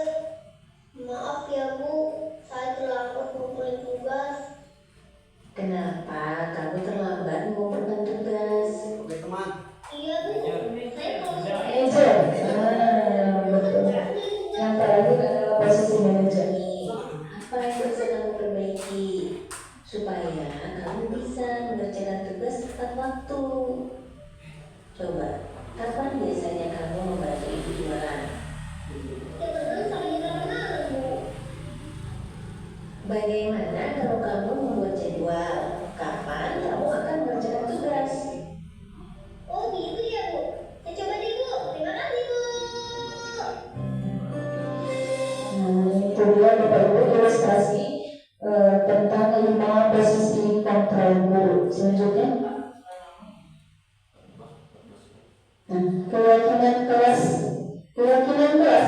Maaf ya, Bu, saya terlambat ngumpulin tugas. Kenapa kamu terlambat mengumpulkan tugas? Iya, Bu, saya mau Manajer. Betul. Yang terakhir adalah posisi manajer. Apa yang bisa kamu perbaiki supaya kamu bisa mengerjakan tugas tepat waktu? Coba, kapan biasanya kamu membantu ibu jualan? ya betul sama jalan-jalan, Bu. Bagaimana kalau kamu membuat jadwal? Kapan kamu akan mengerjakan tugas? Oh gitu ya, Bu. Saya coba deh, Bu. Terima kasih, Bu. Nah, itu dia Bapak Ibu ilustrasi tentang 5 posisi kontrol guru. Selanjutnya. Nah, keyakinan kelas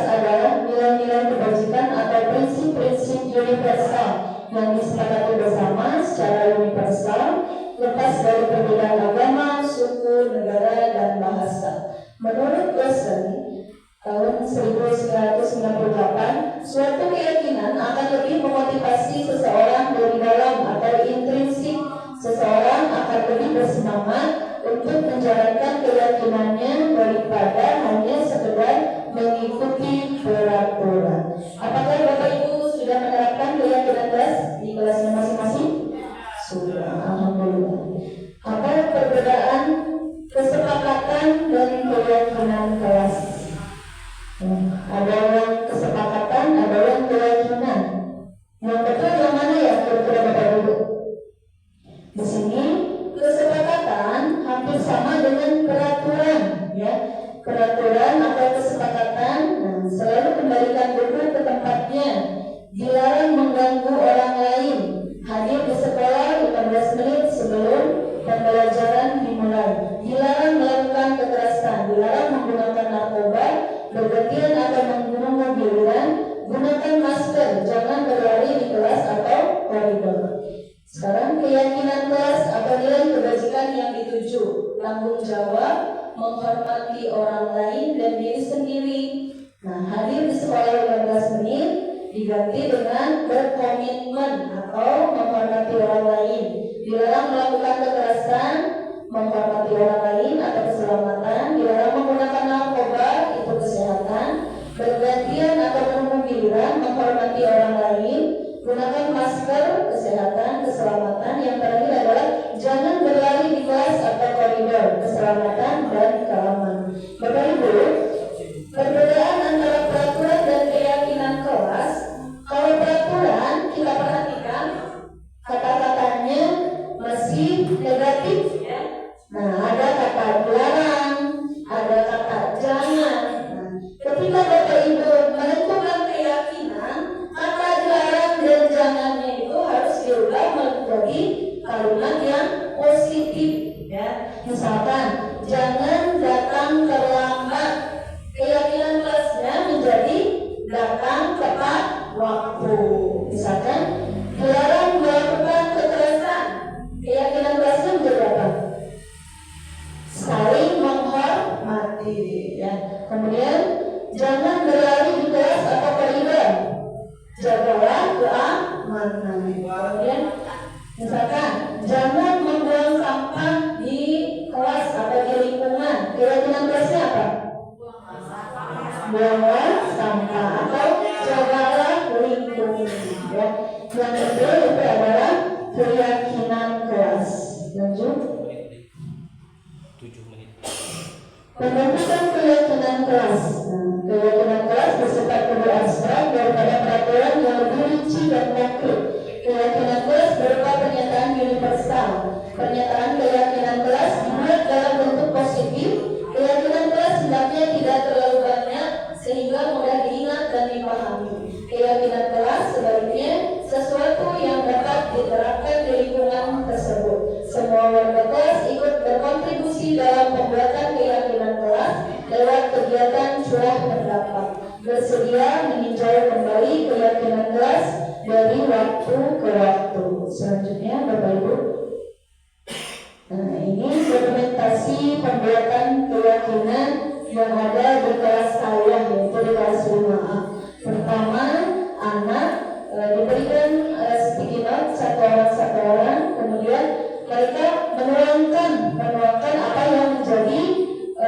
adalah nilai-nilai kebajikan atau prinsip-prinsip universal yang disepakati bersama secara universal, lepas dari perbedaan agama, suku, negara, dan bahasa. Menurut Wesley, tahun 1998, suatu keyakinan akan lebih memotivasi seseorang dari dalam atau intrinsik. Seseorang akan lebih bersemangat untuk menjalankan keyakinannya daripada keyakinan kelas. Ada yang kesepakatan, ada yang keyakinan. Yang betul yang mana ya kira-kira Bapak Ibu? Di sini kesepakatan hampir sama dengan peraturan, ya. Peraturan atau kesepakatan, selalu kembalikan buku ke tempatnya. Dilarang mengganggu orang lain. Hadir di sekolah 15 menit sebelum pembelajaran dimulai. Dilarang melakukan kekerasan. Dilarang menggunakan narkoba, bergantian atau menggunakan mobilan. Gunakan masker. Jangan berlari di kelas atau koridor. Sekarang keyakinan kelas atau nilai kebajikan yang dituju. Tanggung jawab, menghormati orang lain dan diri sendiri. Hadir di sekolah 15 menit diganti dengan berkomitmen atau menghormati orang lain. Dilarang melakukan kekerasan, menghormati orang lain atau keselamatan. Dilarang menggunakan narkoba, itu kesehatan. Bergantian atau bermobilan, menghormati orang lain. Gunakan masker, kesehatan, keselamatan. Yang terakhir adalah jangan berlari di kelas atau koridor, keselamatan dan keamanan. Bapak Ibu, perbedaan antara peraturan dan keyakinan kelas. Kalau peraturan kita perhatikan kata-katanya masih negatif, ya. Ada kata dilarang, ada kata jangan. Ketika Bapak Ibu menentukan keyakinan, kata dilarang dan jangannya itu harus diubah menjadi kalimat yang positif, ya. Misalkan jangan datang terlambat. Keyakinan kelasnya menjadi datang tepat waktu. Misalkan dilarang melakukan kekerasan. Keyakinan kelasnya menjadi apa? Saling menghormati, ya. Kemudian jangan berlari di kelas atau koridor. Jagalah keamanan. Kemudian misalkan jangan membuang sampah di kelas atau di lingkungan. Keyakinan kelasnya apa? Buanglah sampah atau jagalah lingkungan, ya. Yang kedua itu adalah keyakinan kelas. Lanjut. 7 menit. Pembentukan keyakinan kelas. Keyakinan kelas bersifat lebih abstrak daripada peraturan yang lebih rinci dan konkret. Keyakinan kelas berupa pernyataan universal. Pernyataan keyakinan kelas dibuat dalam bentuk positif. Keyakinan kelas hendaknya tidak terlalu banyak sehingga mudah diingat dan dipahami. Keyakinan kelas sebaliknya sesuatu yang dapat diterapkan di lingkungan tersebut. Semua warga kelas ikut berkontribusi dalam pembuatan keyakinan kelas lewat kegiatan curah pendapat. Bersedia meninjau kembali keyakinan kelas dari waktu ke waktu. Selanjutnya Bapak Ibu. Ini dokumentasi pembuatan keyakinan yang ada di kelas saya, yaitu di kelas 5A. Pertama, anak diberikan sticky note satu orang, kemudian mereka menuangkan apa yang menjadi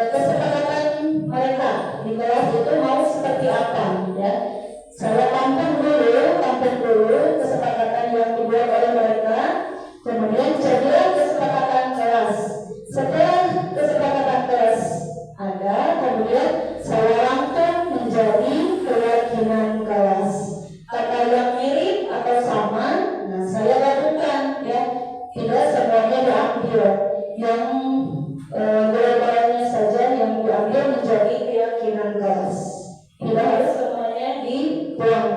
kesepakatan mereka di kelas itu mau seperti apa, ya. Saya tampung dulu kesepakatan yang dibuat oleh mereka, kemudian jadilah kesepakatan kelas. Setelah kesepakatan kelas ada, kemudian saya rangkum menjadi keyakinan kelas. Kata yang mirip atau sama, saya gabungkan, ya. Tidak semuanya diambil, yang globalnya saja yang diambil menjadi keyakinan kelas. Tidak harus semuanya dibuang.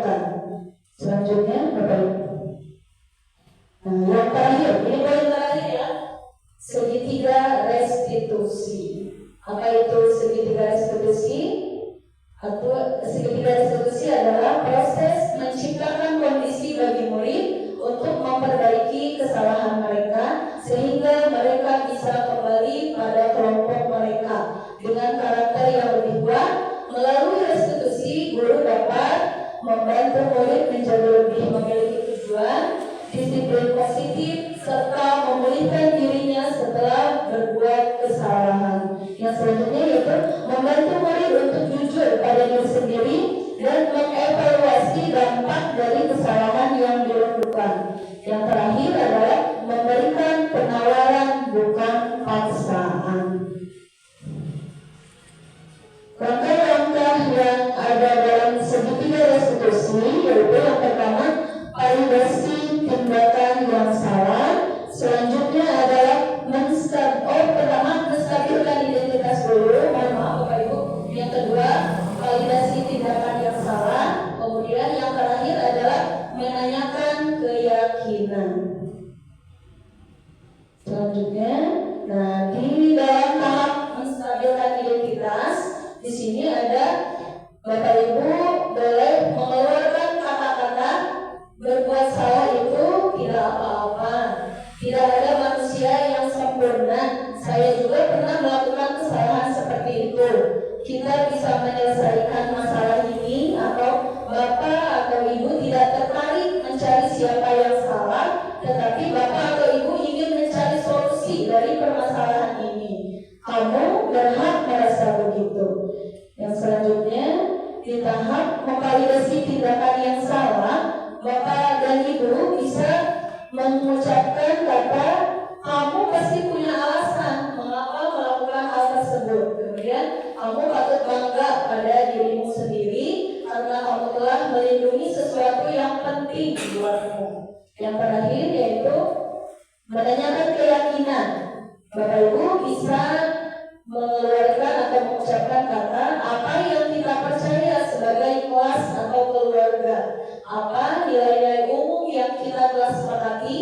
yang ada dalam segitiga restitusi, yaitu yang pertama validasi tindakan yang salah, selanjutnya adalah menstabilkan identitas dulu, mohon maaf Bapak Ibu. Yang kedua, validasi tindakan yang salah, kemudian yang terakhir adalah menanyakan keyakinan. Selanjutnya, nah di dalam tahap menstabilkan identitas, di sini ada Bapak Ibu boleh mengeluarkan kata-kata berbuat salah itu tidak apa-apa. Tidak ada manusia yang sempurna. Saya juga pernah melakukan kesalahan seperti itu. Kita bisa menyelesaikan masalah ini, atau Bapak atau Ibu tidak tertarik mencari siapa yang salah, tetapi Bapak atau Ibu ingin mencari solusi dari permasalahan ini. Kamu berhak merasa begitu. Yang selanjutnya, di tahap memvalidasi tindakan yang salah, Bapak dan Ibu bisa mengucapkan kata, kamu pasti punya alasan mengapa melakukan hal tersebut. Kemudian kamu patut bangga pada dirimu sendiri karena kamu telah melindungi sesuatu yang penting buatmu. Yang terakhir yaitu menanyakan keyakinan. Bapak Ibu bisa mengeluarkan atau mengucapkan kata apa yang kita percaya sebagai kelas atau keluarga, apa nilai-nilai umum yang kita telah sepakati,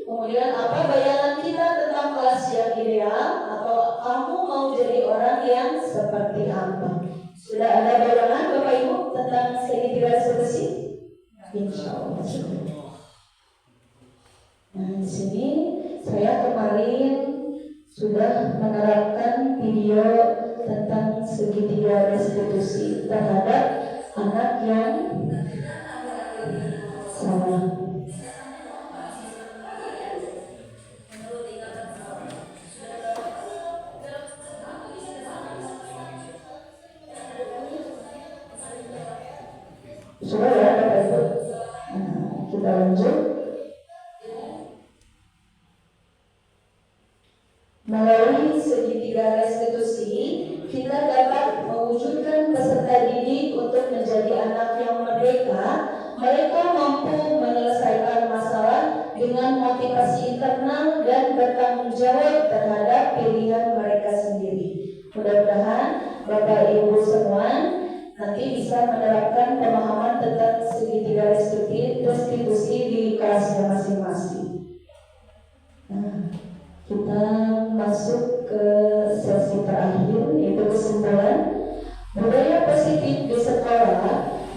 kemudian apa bayangan kita tentang kelas yang ideal, atau kamu mau jadi orang yang seperti apa. Sudah ada bayangan Bapak Ibu tentang segitiga restitusi? Insya Allah. Nah, di sini saya kemarin sudah menerapkan video tentang segitiga restitusi terhadap anak yang salah. Sudah ya Bapak Ibu. Nah, kita lanjut. Melalui segitiga restitusi, kita dapat mewujudkan peserta didik untuk menjadi anak yang merdeka. Mereka mampu menyelesaikan masalah dengan motivasi internal dan bertanggung jawab terhadap pilihan mereka sendiri. Mudah-mudahan Bapak Ibu semua nanti bisa menerapkan pemahaman tentang segitiga restitusi di kelasnya masing-masing. Nah, kita masuk ke sesi terakhir, yaitu kesimpulan. Budaya positif di sekolah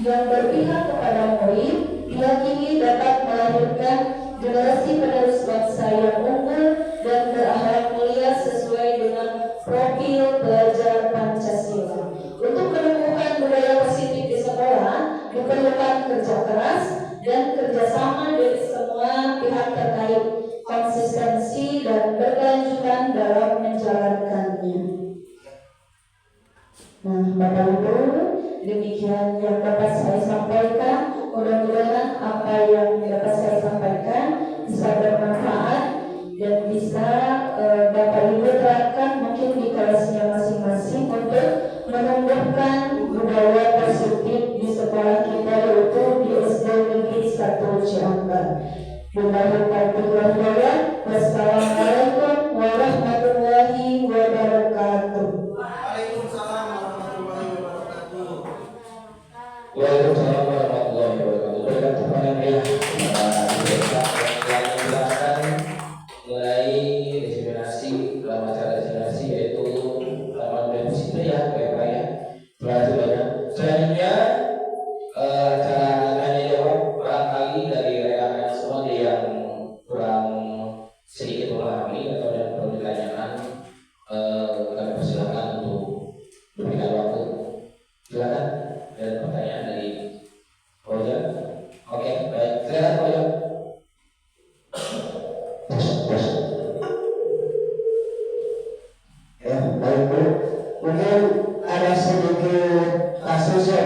yang berpihak kepada murid diyakini dapat melahirkan generasi penerus bangsa yang unggul dan berakhlak mulia sesuai dengan profil pelajar Pancasila. Untuk menemukan budaya positif di sekolah diperlukan kerja keras dan kerjasama dari semua pihak terkait, konsistensi dan berkelanjutan dalam menjalankannya. Nah, Bapak Ibu, demikian yang dapat saya sampaikan. Mudah-mudahan apa yang dapat saya sampaikan bisa bermanfaat dan bisa Bapak Ibu terapkan mungkin di kelasnya masing-masing untuk menumbuhkan budaya positif di sekolah kita, yaitu di SD Negeri 1 Ciambar. Wassalamualaikum warahmatullahi wabarakatuh. Waalaikumsalam warahmatullahi wabarakatuh. Waalaikumsalam warahmatullahi wabarakatuh. Berikan tepuk tangan ya. Yang menjelaskan mengenai diskriminasi dalam acara diskriminasi, yaitu taman deposito ya, Bapak ya. Terima kasih banyak. Selanjutnya acara tanya jawab barangkali dari rekan semua yang kurang sedikit memahami atau yang perlu ditanyakan, kami persilakan untuk memberikan waktu. Silakan dan pertanyaan dari Oja. Oke, baik. Silakan Oja. Ya, baik Bu. Mungkin ada sedikit kasus ya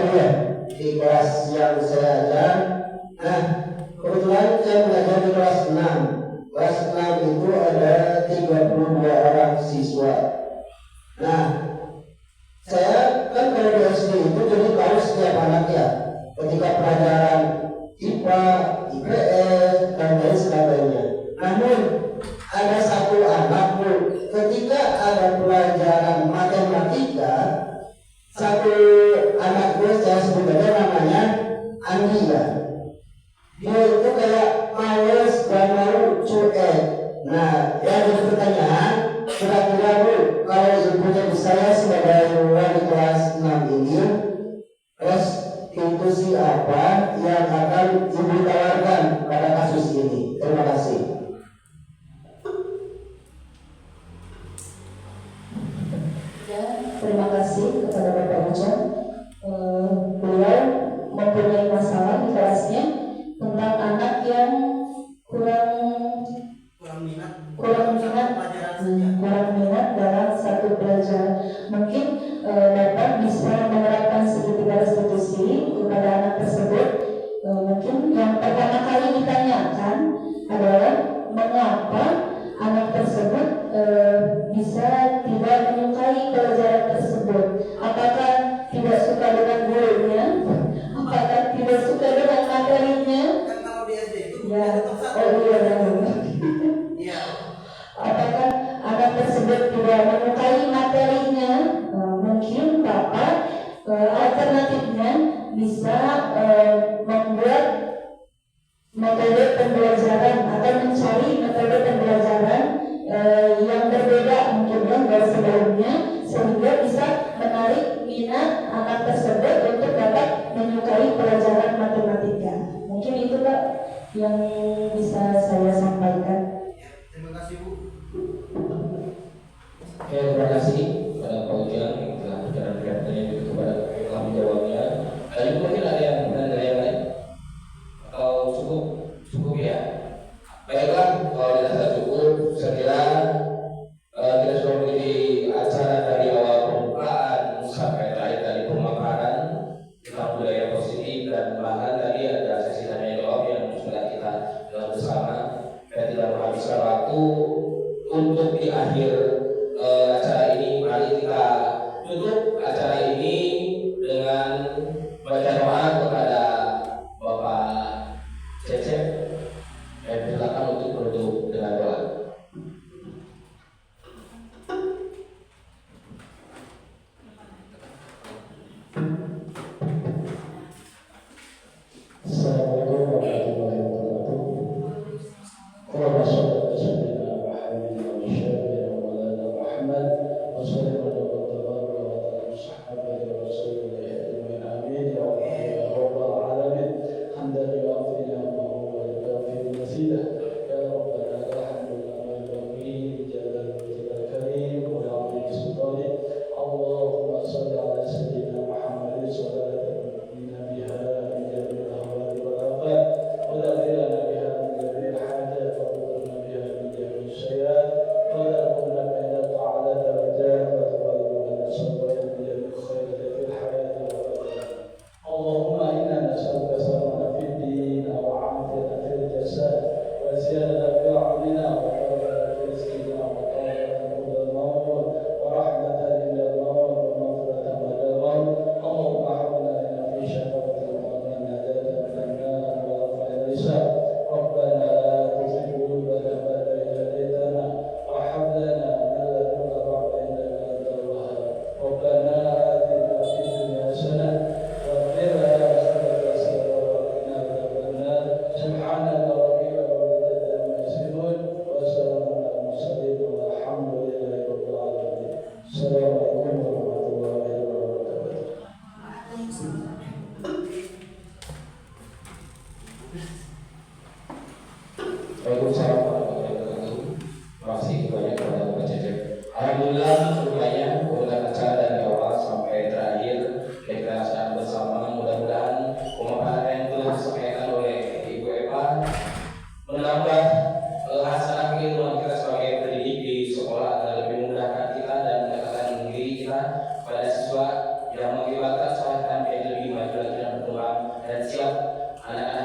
di kelas yang saya ajar. Nah, kebetulan saya belajar di kelas 6. Kelas 6 itu ada 32 orang siswa. Nah, saya kan kalau di SD itu jadi tahu setiap anak ya ketika pelajaran IPA, IPS dan lain sebagainya. Namun ada satu anak Bu, ketika ada pelajaran matematika, satu anak gue saya sebut aja namanya Andi ya. Dia itu kayak males dan mau cuek. Nah, dia ada pertanyaan, kira-kira Bu, kalau ibu jadi saya sebagai wali kelas 6 ini, terus intuisi apa yang akan ibu tawarkan pada kasus ini? Terima kasih. Ya, terima kasih kepada Bapak Ujang. Beliau mempunyai masalah di kelasnya tentang anak yang kurang minat dalam satu pelajaran. Mungkin Bapak bisa menerapkan segitiga restitusi kepada anak tersebut. Mungkin yang pertama kali ditanyakan adalah mengapa anak tersebut bisa tidak menyukai pelajaran tersebut. Apakah tidak suka dengan gurunya? Apakah tidak suka dengan materinya? Kan kalau di SD itu Ya, tetap satu. oh iya. Iya. Apakah anak tersebut tidak menyukai materinya? Mungkin Bapak alternatifnya bisa membuat metode pembelajaran atau mencari metode pembelajaran yang berbeda mungkin dari sebelumnya, sehingga bisa menarik minat anak tersebut untuk dapat menyukai pelajaran matematika. Mungkin itu Pak yang bisa saya sampaikan. Terima kasih Bu. Oke, terima kasih kepada Pak Ujang yang telah berkenan juga kepada telah menjawabnya. Lalu mungkin ada yang dari yang lain atau cukup ya. Baiklah, kalau dirasa cukup, saya kira kita sudah memiliki acara dari awal pembukaan sampai terakhir dari pemaparan tentang budaya positif, dan bahkan tadi ada sesi tanya jawab yang sudah kita lakukan bersama. Kita tidak menghabiskan waktu untuk di akhir acara ini. Mari kita tutup acara ini dengan baca doa kepada Bapak Cecep. Silakan untuk menutup dengan doa. Assalamualaikum warahmatullahi wabarakatuh. Allahumma shalli ala sayyidina Muhammadin wa ala sayyidina Muhammad wa sallim ala tabaraka wa ta'ala sahabati wa rasulillahi ajma'in. Amin ya Allah ya rabbal alamin. Hamdan yu'affi ni'amahu wa yukafi masidah. Ya rabbana alhamdulillah wa bihi jalal wajhil karim wa ya'lam sultani. Allahumma shalli ala sayyidina Muhammadin salatan biha وذكرنا بها من جميع الحاجات وذكرنا بها من جميع السيئات وذكرنا بين الطاعات درجات وتبين الصبر من جميع الخيرات في الحياة والآخرة. اللهم إنا نسألك سلامة في الدين وعافية في الجسد وزيادة في علمنا وبركة في رزقنا وطاعة قبل الموت ورحمة عند الموت ومغفرة بعد الموت. اللهم حبنا لنا في شهوة الموت والنجاة من النار ربنا لا تزغ قلوبنا بعد إذ هديتنا وهب لنا من لدنك رحمة إنك أنت الوهاب. ربنا آتنا في الدنيا حسنة وفي الآخرة حسنة وقنا عذاب النار. سبحانك ربك رب العزة عما يصفون وسلام على المرسلين والحمد لله رب العالمين. السلام عليكم ورحمة الله وبركاته. Waalaikumsalam warahmatullahi wabarakatuh. Terima kasih banyak kepada Bapak Cecep. Alhamdulillah semuanya untuk acara dari awal sampai terakhir kita sedang bersama. Mudah-mudahan pemaparan yang telah disampaikan oleh Ibu Eva menambah hasanah keilmuan kita sebagai pendidik di sekolah dan lebih memudahkan kita dan mendekatkan diri kita pada siswa yang mengakibatkan sekolah kami lebih maju lagi dan berkembang dan siap anak-anak